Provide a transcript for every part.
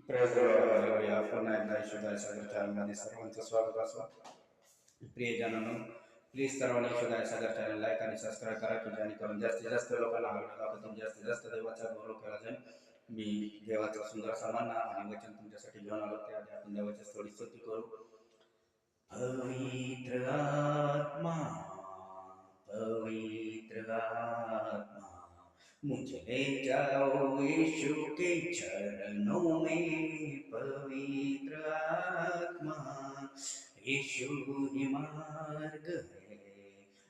Praise the Lord, hallelujah. पुन्हा एकदा यशोदाय सागर चॅनलमध्ये सर्वांचं स्वागत असो. प्रियजनांनो, प्लीज सर्वांनी यशोदाय सागर चॅनल लाईक आणि सबस्क्राईब करा की जेणेकरून जास्तीत जास्त लोकांना हा व्हिडिओ दाखवून जास्तीत जास्त देवाचा गौरव केला जाईल. मी देवाचा सुंदर सामना आणि वचन तुमच्यासाठी घेऊन आलो. त्याआधी आपण देवाची थोडी स्तुती करू. पवित्र आत्मा, पवित्र आत्मा, मुझे ले जाओ यीशु के चरणों में. पवित्र आत्मा, यीशु ही मार्ग है,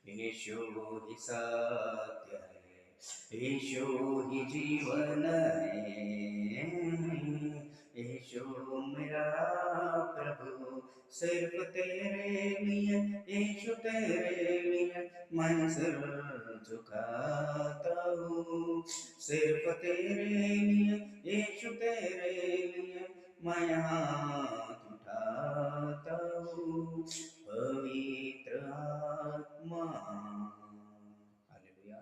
यीशु ही सत्य है, यीशु ही जीवन है, यीशु मेरा प्रभु. सिर्फ तेरे लिए यीशु, तेरे लिए मैं सिर झुकाता हूँ. सिर्फ तेरे लिए यीशु, तेरे लिए मैं हाथ उठाता हूँ. पवित्र आत्मा, हालेलुया.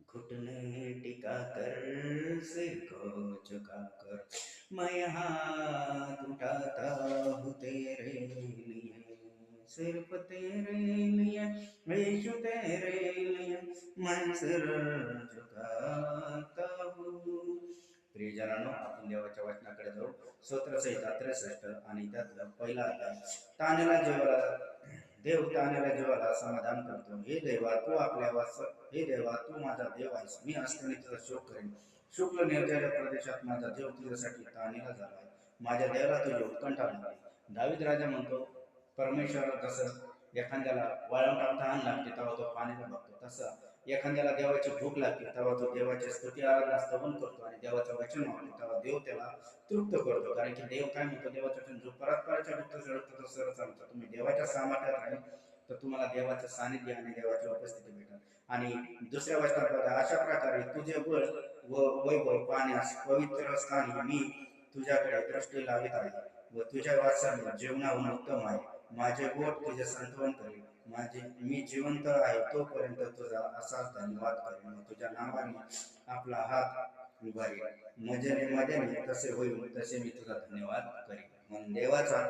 घुटने टिका कर, सिर को झुका कर, मैं हाथ उठाता हूँ तेरे लिए. सिर्फ तेरे लिए यीशु, तेरे लिए मैं सिर झुकाता हूँ. प्रियजनांनो, आपण देवाच्या वचनाकडे जाऊ. स्तोत्रसंहिता 63 आणि त्यातला पहिला अध्याय. तानेला जीवाला देव तानेला जीवाला समाधान करतो. हे देवा तू आपल्या हे देवा तू माझा देव आहेस. मी असताना तुझा शोक करेन. शुक्ल निर्जल प्रदेशात माझा देव तुझ्यासाठी तानेला झाला आहे. माझ्या देवाला तुझी उत्कंठा लागली. दावीद राजा म्हणतो, परमेश्वर जसं एखाद्याला वाळवंटात तहान लागते तेव्हा तो पाण्याला बघतो, तसं एखाद्याला देवाची भूक लागते तेव्हा तो देवाची स्तुती आराधना स्तवन करतो आणि देवाचं वचन मागतो तेव्हा देव त्याला तृप्त करतो. कारण की देव काय म्हणतो, देवाचं वचन जो परस्पराच्या दुःख सळतो तो सरळ चालतो. तुम्ही देवाच्या सामर्थ्यात राहील तर तुम्हाला देवाचं सानिध्य आणि देवाची उपस्थिती भेटेल. आणि दुसऱ्या वचनात बघा, अशा प्रकारे तुझे बळ व वैभव पाहण्यास पवित्र स्थानी मी तुझ्याकडे दृष्टी लावित आहे व तुझ्या वात्सल्य जीवनाहून उत्तम आहे. माझे बोट तुझे संतवन करेल. मी जिवंत आहे तोपर्यंत तुझा असाच धन्यवाद करेन व तुझ्या नावाने आपला हात उभारेल. मजेने तसे होईल तसे मी तुझा धन्यवाद करेन. म्हणून देवाचा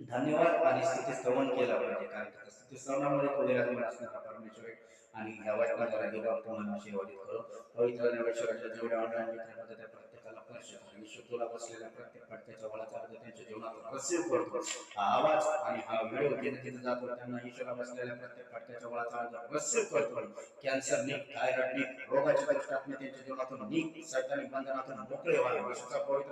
धन्यवाद आणि स्तुती स्तवन केला पाहिजे. कारण स्तुती स्तवनामध्ये तो विराजमान असणारा परमेश्वर आहे. आणि ह्या वाचनाद्वारे देव तुम्हाला आशीर्वादित करो. पवित्र ज्ञानेश्वराच्या जेवढ्या ऑनलाईन मित्र होते त्या प्रत्येकाला स्पर्श करा. विश्व तुला बसलेल्या प्रत्येक पडत्याच्या वळाचा त्यांच्या जीवनात रिसीव्ह करतो. हा आवाज आणि हा व्हिडिओ जिथे जिथे जातो त्यांना ईश्वरा बसलेल्या प्रत्येक पडत्याच्या वळाचा रिसीव्ह करतो. कॅन्सर निक, थायरॉइड निक, रोगाची कष्ट त्यांच्या जीवनातून निक, सैतानिक बंधनातून मोकळे व्हा. विश्वाचा पवित्र